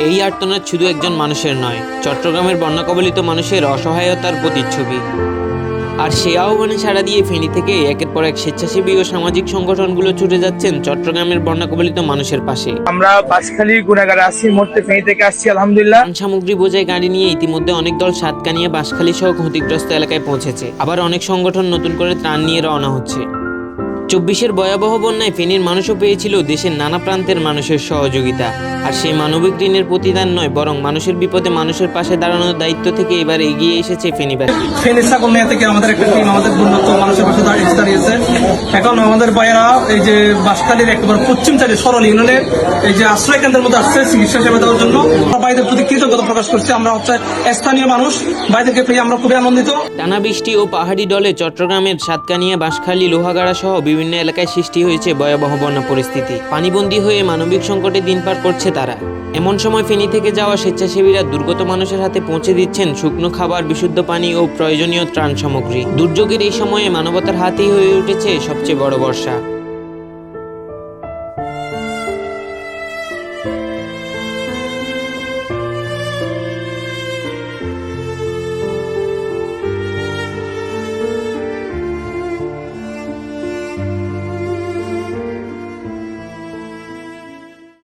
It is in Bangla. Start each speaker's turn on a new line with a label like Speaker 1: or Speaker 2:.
Speaker 1: এই আর্তনাদ শুধু একজন মানুষের নয়, চট্টগ্রামের বন্যা কবলিত মানুষের অসহায়তার প্রতিচ্ছবি। আর সে আহ্বানে সাড়া দিয়ে ফেনী থেকে একের পর এক স্বেচ্ছাসেবী ও সামাজিক সংগঠনগুলো ছুটে যাচ্ছেন চট্টগ্রামের বন্যা কবলিত মানুষের পাশে।
Speaker 2: আমরা বাঁশখালী গুনাগারে আছি, মুহূর্তে ফেনী থেকে আসছি আলহামদুলিল্লাহ।
Speaker 1: সামগ্রী বোঝাই গাড়ি নিয়ে ইতিমধ্যে অনেক দল সাতকানিয়া, বাঁশখালী সহ ক্ষতিগ্রস্ত এলাকায় পৌঁছেছে। আবার অনেক সংগঠন নতুন করে ত্রাণ নিয়ে রওনা হচ্ছে। 24-এর ভয়াবহ বন্যায় ফেনীর মানুষও পেয়েছিল দেশের নানা প্রান্তের মানুষের সহযোগিতা। আর সেই মানবিক ঋণের প্রতিদান নয়, বরং মানুষের বিপদে মানুষের পাশে দাঁড়ানোর দায়িত্ব থেকে এবার এগিয়ে এসেছে ফেনীবাসী।
Speaker 3: ফেনী ছাগলনাইয়া থেকে আমাদের একটা টিম আমাদের উন্নত মানুষের পাশে দাঁড়িয়েছে। এখন আমাদের ভাইয়েরা এই যে বাঁশখালীর একেবারে পশ্চিম সাইডে সরল ইউনিয়নের এই যে আশ্রয় কেন্দ্রের মধ্যে আসছে চিকিৎসা সেবা দেওয়ার জন্য। ভাইদের প্রতি কৃতজ্ঞতা প্রকাশ করছি। আমরা হচ্ছে স্থানীয় মানুষ, ভাইদেরকে পেয়ে আমরা খুবই আনন্দিত।
Speaker 1: টানা বৃষ্টি ও পাহাড়ি ডলে চট্টগ্রামের সাতকানিয়া, বাঁশখালী, লোহাগাড়া সহ বিভিন্ন এলাকায় সৃষ্টি হয়েছে ভয়াবহ বন্যা পরিস্থিতি। পানিবন্দী হয়ে মানবিক সংকটে দিন পার করছে তারা। এমন সময় ফেনী থেকে যাওয়া স্বেচ্ছাসেবীরা দুর্গত মানুষের হাতে পৌঁছে দিচ্ছেন শুকনো খাবার, বিশুদ্ধ পানি ও প্রয়োজনীয় ত্রাণ সামগ্রী। দুর্যোগের এই সময়ে মানবতার হাতেই হয়ে উঠেছে সবচেয়ে বড় ভরসা।